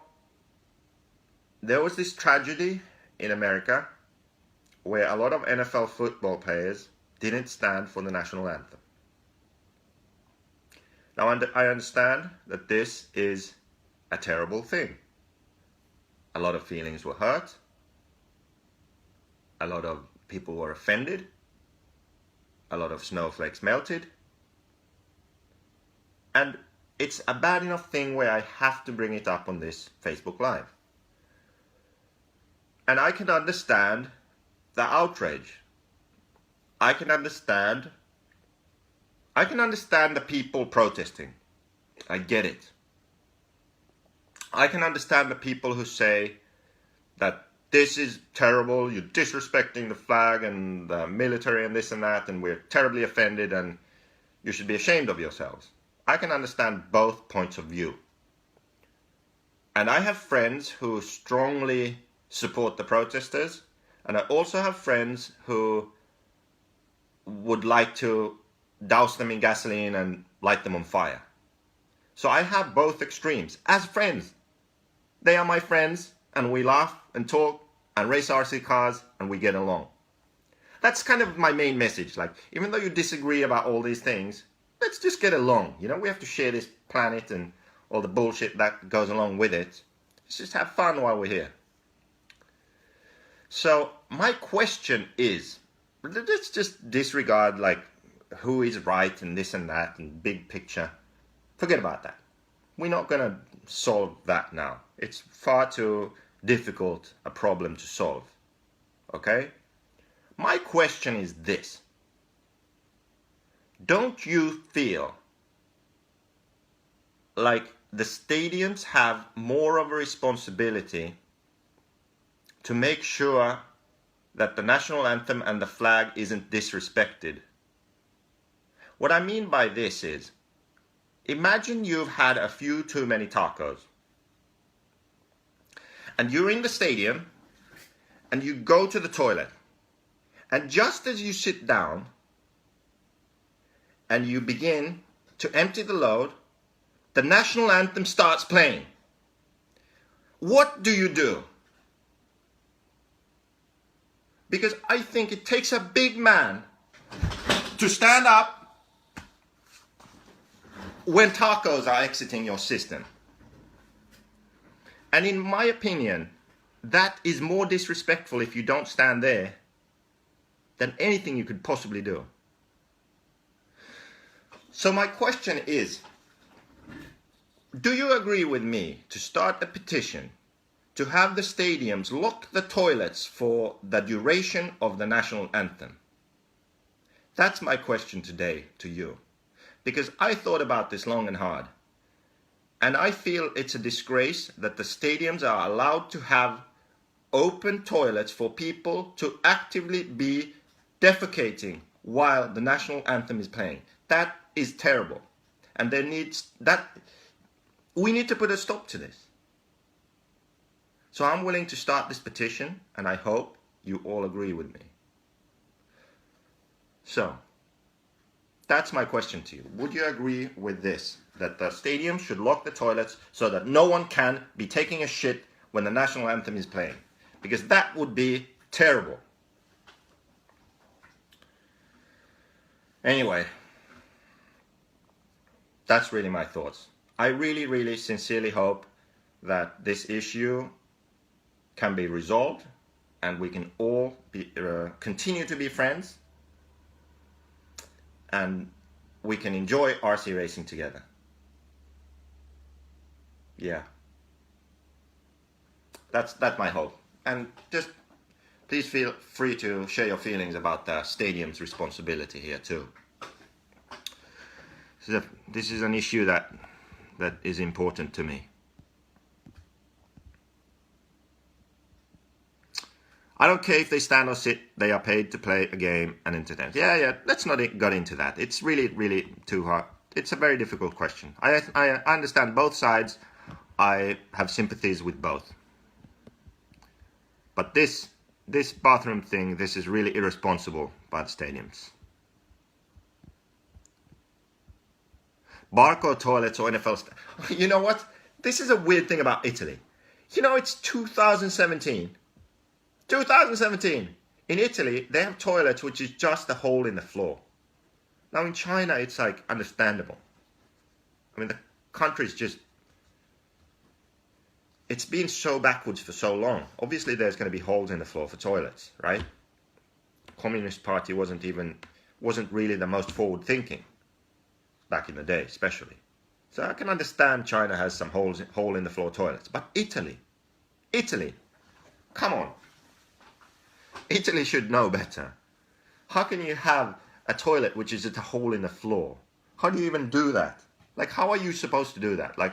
there was this tragedy in America where a lot of NFL football players didn't stand for the national anthem. Now, I understand that this is a terrible thing. A lot of feelings were hurt. A lot of people were offended. A lot of snowflakes melted. And it's a bad enough thing where I have to bring it up on this Facebook Live. And I can understand the outrage. I can understand the people protesting. I get it. I can understand the people who say that this is terrible, you're disrespecting the flag and the military and this and that, and we're terribly offended and you should be ashamed of yourselves. I can understand both points of view. And I have friends who strongly support the protesters, and I also have friends who would like to douse them in gasoline and light them on fire. So I have both extremes as friends. They are my friends, and we laugh and talk and race RC cars and we get along. That's kind of my main message. Like, even though you disagree about all these things, let's just get along. You know, we have to share this planet and all the bullshit that goes along with it. Let's just have fun while we're here. So my question is, let's just disregard like who is right and this and that and big picture. Forget about that. We're not going to solve that now. It's far too difficult a problem to solve. Okay? My question is this. Don't you feel like the stadiums have more of a responsibility to make sure that the national anthem and the flag isn't disrespected? What I mean by this is, imagine you've had a few too many tacos. And you're in the stadium, and you go to the toilet. And just as you sit down, and you begin to empty the load, the national anthem starts playing. What do? Because I think it takes a big man to stand up when tacos are exiting your system. And in my opinion, that is more disrespectful if you don't stand there than anything you could possibly do. So my question is, do you agree with me to start a petition to have the stadiums lock the toilets for the duration of the national anthem? That's my question today to you. Because I thought about this long and hard. And I feel it's a disgrace that the stadiums are allowed to have open toilets for people to actively be defecating while the national anthem is playing. That is terrible. And we need to put a stop to this. So I'm willing to start this petition, and I hope you all agree with me. So, that's my question to you. Would you agree with this? That the stadium should lock the toilets so that no one can be taking a shit when the national anthem is playing? Because that would be terrible. Anyway, that's really my thoughts. I really, really sincerely hope that this issue can be resolved and we can all continue to be friends and we can enjoy RC racing together. Yeah. That's my hope. And just please feel free to share your feelings about the stadium's responsibility here too. So this is an issue that is important to me. I don't care if they stand or sit, they are paid to play a game and entertain. Yeah, let's not get into that. It's really, really too hard. It's a very difficult question. I understand both sides. I have sympathies with both. But this bathroom thing, this is really irresponsible by the stadiums. Barcode toilets or NFL... You know what? This is a weird thing about Italy. You know, it's 2017. 2017. In Italy, they have toilets which is just a hole in the floor. Now in China, it's like understandable. I mean, the country's just... It's been so backwards for so long. Obviously, there's going to be holes in the floor for toilets, right? Communist Party wasn't really the most forward-thinking back in the day, especially. So I can understand China has some hole in the floor toilets. But Italy, come on. Italy should know better. How can you have a toilet which is just a hole in the floor? How do you even do that? Like, how are you supposed to do that? Like,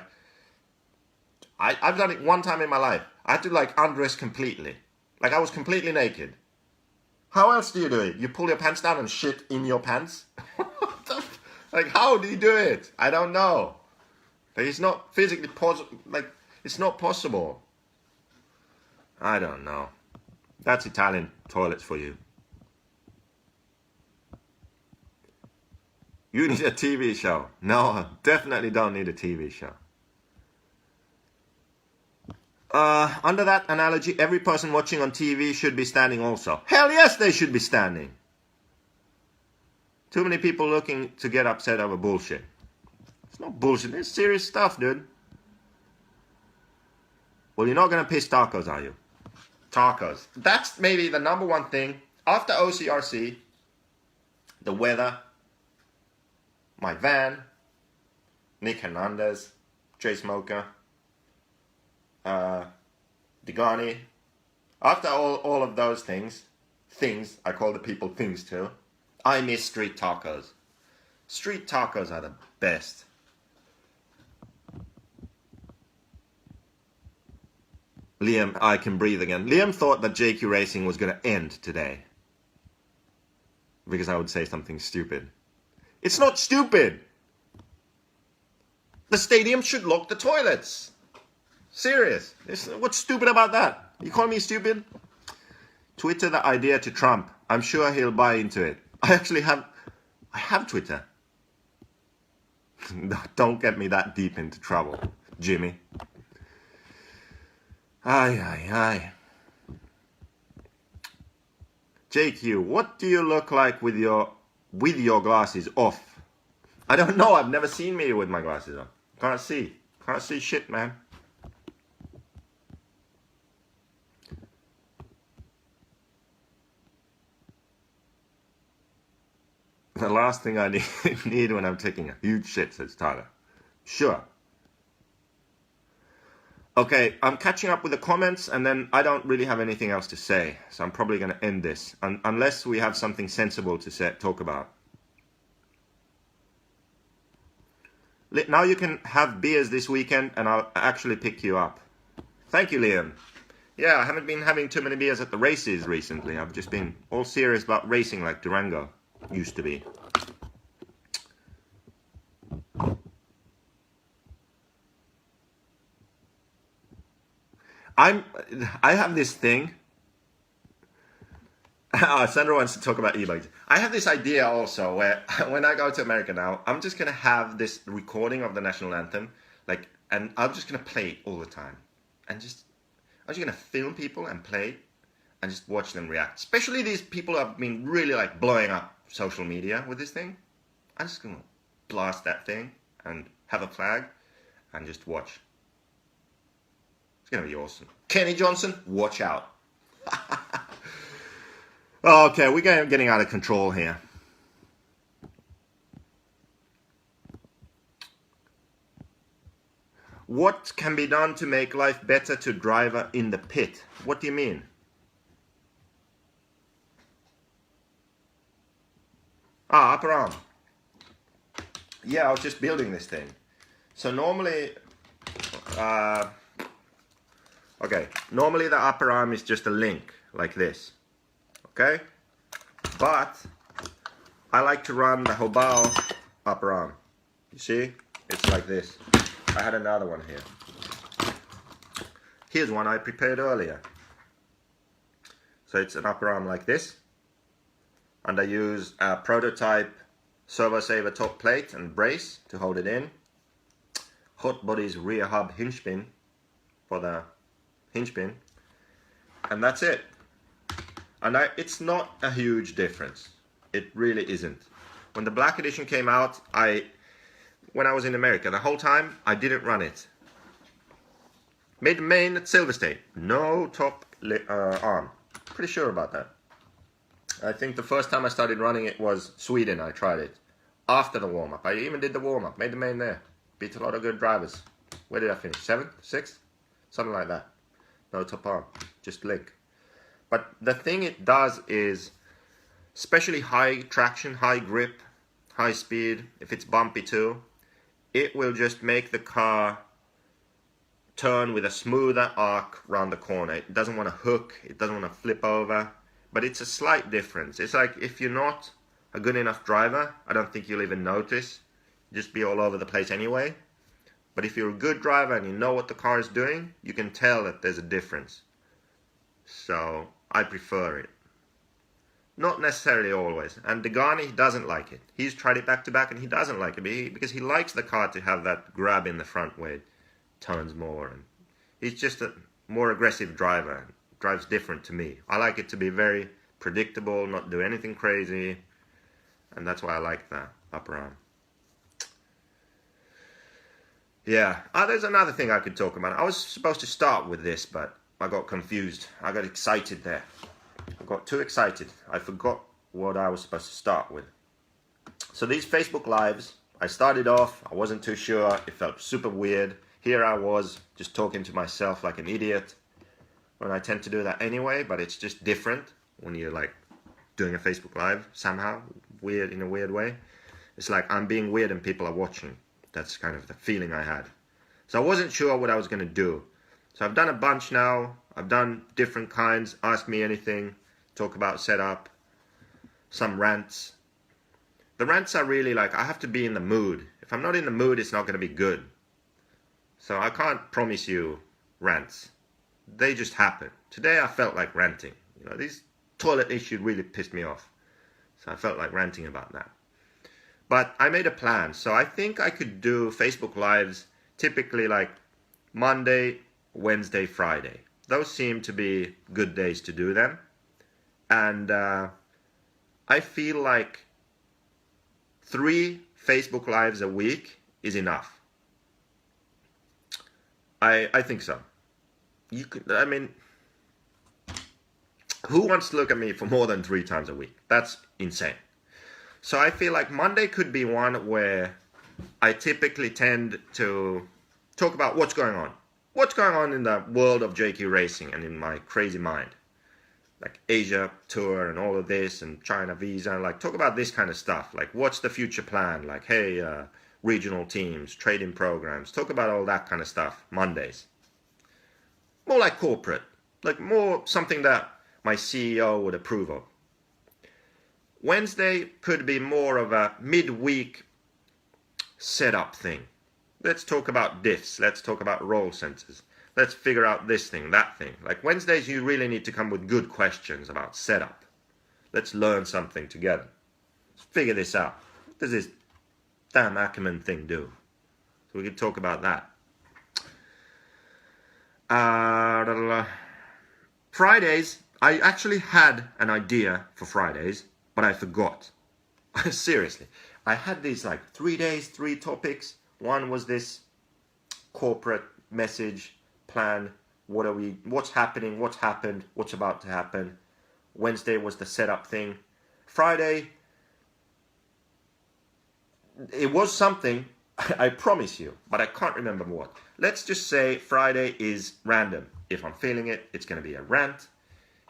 I've done it one time in my life. I had to like undress completely. Like I was completely naked. How else do you do it? You pull your pants down and shit in your pants? Like how do you do it? I don't know. Like it's not physically possible. Like it's not possible. I don't know. That's Italian toilets for you. You need a TV show. No, definitely don't need a TV show. Under that analogy, every person watching on TV should be standing also. Hell yes, they should be standing. Too many people looking to get upset over bullshit. It's not bullshit, it's serious stuff, dude. Well, you're not going to piss tacos, are you? Tacos. That's maybe the number one thing. After OCRC, the weather, my van, Nick Hernandez, Jay Smoker, Degani. After all of those things, I call the people things too, I miss street tacos. Street tacos are the best. Liam, I can breathe again. Liam thought that JQ Racing was going to end today. Because I would say something stupid. It's not stupid! The stadium should lock the toilets. Serious. What's stupid about that? You call me stupid? Twitter the idea to Trump. I'm sure he'll buy into it. I have Twitter. Don't get me that deep into trouble, Jimmy. Aye. JQ, what do you look like with your glasses off? I don't know. I've never seen me with my glasses on. Can't see shit, man. The last thing I need when I'm taking a huge shit, says Tyler. Sure. Okay, I'm catching up with the comments, and then I don't really have anything else to say. So I'm probably going to end this, unless we have something sensible to talk about. Now you can have beers this weekend, and I'll actually pick you up. Thank you, Liam. Yeah, I haven't been having too many beers at the races recently. I've just been all serious about racing like Durango used to be. I have this thing. Sandra wants to talk about e-bikes. I have this idea also where when I go to America now, I'm just gonna have this recording of the national anthem, and I'm just gonna play it all the time, and I'm just gonna film people and play, and just watch them react. Especially these people who have been really blowing up social media with this thing. I'm just gonna blast that thing and have a flag, and just watch. It's gonna be awesome. Kenny Johnson, watch out. Okay, we're getting out of control here. What can be done to make life better to driver in the pit? What do you mean? Upper arm. Yeah, I was just building this thing. So normally, normally the upper arm is just a link like this. Okay, but I like to run the Hobao upper arm. You see, it's like this. I had another one here. Here's one I prepared earlier. So it's an upper arm like this, and I use a prototype Servo Saver top plate and brace to hold it in. Hot Body's rear hub hinge pin for the hinge pin, and that's it. And it's not a huge difference. It really isn't. When the black edition came out, when I was in America, the whole time I didn't run it. Made the main at Silver State, no top arm. Pretty sure about that. I think the first time I started running it was Sweden. I tried it after the warm-up. I even did the warm-up, made the main there. Beat a lot of good drivers. Where did I finish? 7th? 6th? Something like that. No top arm, just link. But the thing it does is, especially high traction, high grip, high speed, if it's bumpy too, it will just make the car turn with a smoother arc around the corner. It doesn't want to hook, it doesn't want to flip over, but it's a slight difference. It's like if you're not a good enough driver, I don't think you'll even notice. Just be all over the place anyway. But if you're a good driver and you know what the car is doing, you can tell that there's a difference. So I prefer it. Not necessarily always. And Degani doesn't like it. He's tried it back to back and he doesn't like it because he likes the car to have that grab in the front where it turns more. And he's just a more aggressive driver. Drives different to me. I like it to be very predictable, not do anything crazy. And that's why I like the upper arm. Yeah. There's another thing I could talk about. I was supposed to start with this, but I got confused. I got excited there. I got too excited. I forgot what I was supposed to start with. So these Facebook Lives, I started off, I wasn't too sure. It felt super weird. Here I was, just talking to myself like an idiot. And I tend to do that anyway, but it's just different when you're doing a Facebook Live somehow. Weird in a weird way. It's like I'm being weird and people are watching. That's kind of the feeling I had. So I wasn't sure what I was going to do. So I've done a bunch now. I've done different kinds. Ask me anything. Talk about setup. Some rants. The rants are really I have to be in the mood. If I'm not in the mood, it's not going to be good. So I can't promise you rants. They just happen. Today I felt like ranting. These toilet issues really pissed me off. So I felt like ranting about that. But I made a plan. So I think I could do Facebook Lives typically Monday, Wednesday, Friday. Those seem to be good days to do them. And I feel like 3 Facebook Lives a week is enough. I think so. You could, who wants to look at me for more than 3 times a week? That's insane. So I feel like Monday could be one where I typically tend to talk about what's going on. What's going on in the world of JQ racing and in my crazy mind. Like Asia tour and all of this and China visa. Like talk about this kind of stuff. Like what's the future plan? Like, hey, regional teams, trading programs. Talk about all that kind of stuff. Mondays. More like corporate. Like more something that my CEO would approve of. Wednesday could be more of a midweek setup thing. Let's talk about diffs. Let's talk about roll sensors. Let's figure out this thing, that thing. Like Wednesdays, you really need to come with good questions about setup. Let's learn something together. Let's figure this out. What does this damn Ackerman thing do? So we could talk about that. Fridays, I actually had an idea for Fridays, but I forgot. Seriously. I had these like 3 days, 3 topics. One was this corporate message plan. What's happening, what's happened, what's about to happen. Wednesday was the setup thing. Friday, it was something, I promise you, but I can't remember what. Let's just say Friday is random. If I'm feeling it, it's going to be a rant.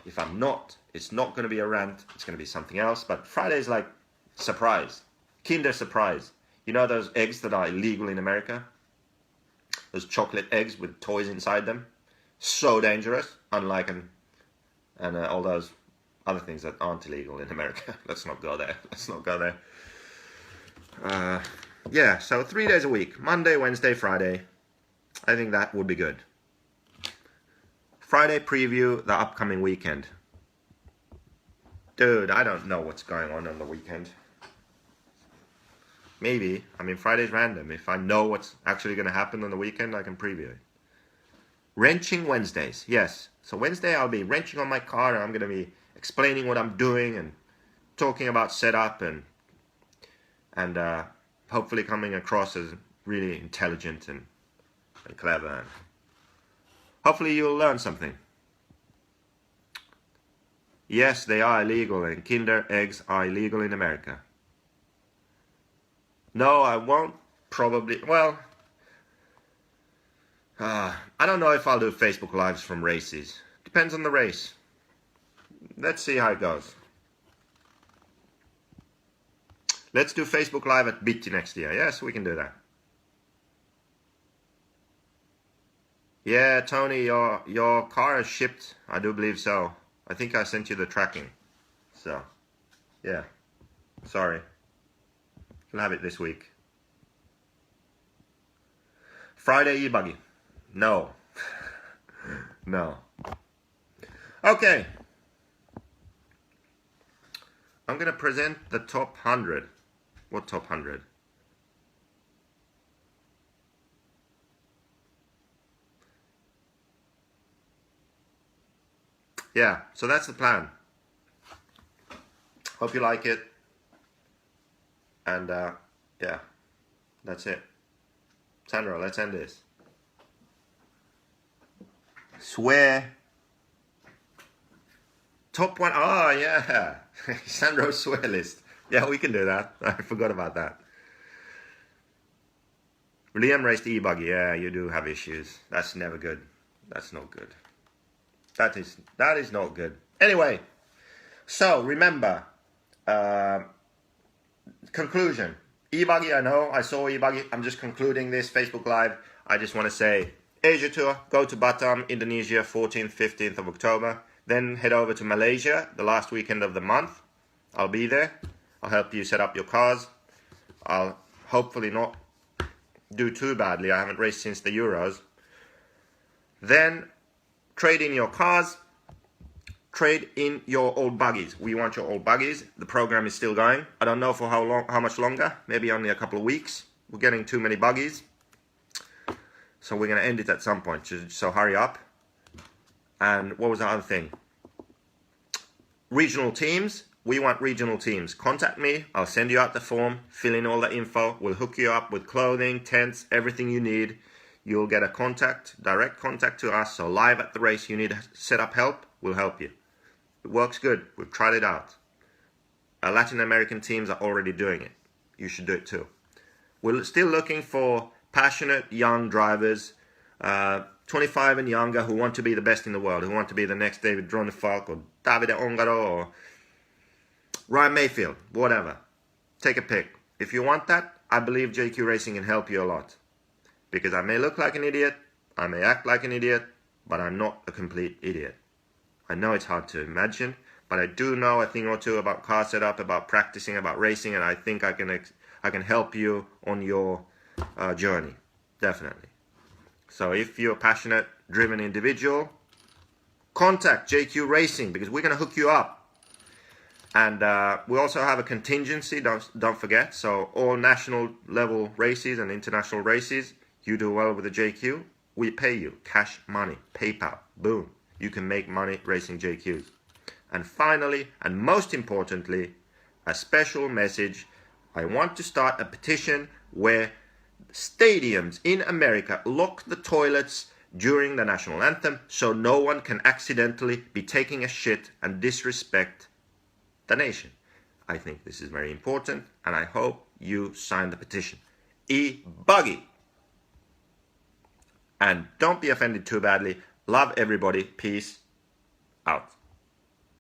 If I'm not, it's not going to be a rant. It's going to be something else. But Friday is like surprise. Kinder surprise. You know those eggs that are illegal in America? Those chocolate eggs with toys inside them? So dangerous. Unlike all those other things that aren't illegal in America. Let's not go there. Let's not go there. Yeah, so 3 days a week. Monday, Wednesday, Friday. I think that would be good. Friday preview the upcoming weekend. Dude, I don't know what's going on the weekend. Maybe. I mean, Friday's random. If I know what's actually going to happen on the weekend, I can preview it. Wrenching Wednesdays. Yes. So Wednesday I'll be wrenching on my car and I'm going to be explaining what I'm doing and talking about setup and hopefully coming across as really intelligent and clever. And hopefully you'll learn something. Yes, they are illegal and Kinder eggs are illegal in America. No, I won't probably. Well, I don't know if I'll do Facebook Lives from races. Depends on the race. Let's see how it goes. Let's do Facebook Live at Bitty next year. Yes, we can do that. Yeah, Tony, your car is shipped. I do believe so. I think I sent you the tracking. So, yeah. Sorry. You'll have it this week. Friday e-buggy. No. No. Okay. I'm going to present the top 100. What top 100? Yeah, so that's the plan. Hope you like it. And yeah, that's it. Sandro, let's end this. Swear. Top 1. Oh, yeah. Sandro's swear list. Yeah, we can do that. I forgot about that. Liam raced e-buggy. Yeah, you do have issues. That's never good. That's not good. That is not good. Anyway, so remember, conclusion. E-buggy, I know. I saw e-buggy. I'm just concluding this Facebook Live. I just want to say, Asia tour, go to Batam, Indonesia, 14th, 15th of October. Then head over to Malaysia, the last weekend of the month. I'll be there. I'll help you set up your cars. I'll hopefully not do too badly. I haven't raced since the Euros. Then trade in your cars. Trade in your old buggies. We want your old buggies. The program is still going. I don't know for how much longer. Maybe only a couple of weeks. We're getting too many buggies. So we're going to end it at some point. So hurry up. And what was the other thing? Regional teams. We want regional teams. Contact me. I'll send you out the form. Fill in all the info. We'll hook you up with clothing, tents, everything you need. You'll get a direct contact to us. So live at the race, you need set up help. We'll help you. It works good. We've tried it out. Latin American teams are already doing it. You should do it too. We're still looking for passionate young drivers, 25 and younger, who want to be the best in the world, who want to be the next David Dronefalk or Davide Ongaro or Ryan Mayfield, whatever. Take a pick. If you want that, I believe JQ Racing can help you a lot. Because I may look like an idiot, I may act like an idiot, but I'm not a complete idiot. I know it's hard to imagine, but I do know a thing or two about car setup, about practicing, about racing, and I think I can help you on your journey, definitely. So if you're a passionate, driven individual, contact JQ Racing because we're going to hook you up. And we also have a contingency, don't forget. So all national level races and international races, you do well with the JQ, we pay you cash money, PayPal, boom. You can make money racing JQs. And finally, and most importantly, a special message. I want to start a petition where stadiums in America lock the toilets during the national anthem so no one can accidentally be taking a shit and disrespect the nation. I think this is very important, and I hope you sign the petition. E-Buggy. And don't be offended too badly. Love everybody. Peace out.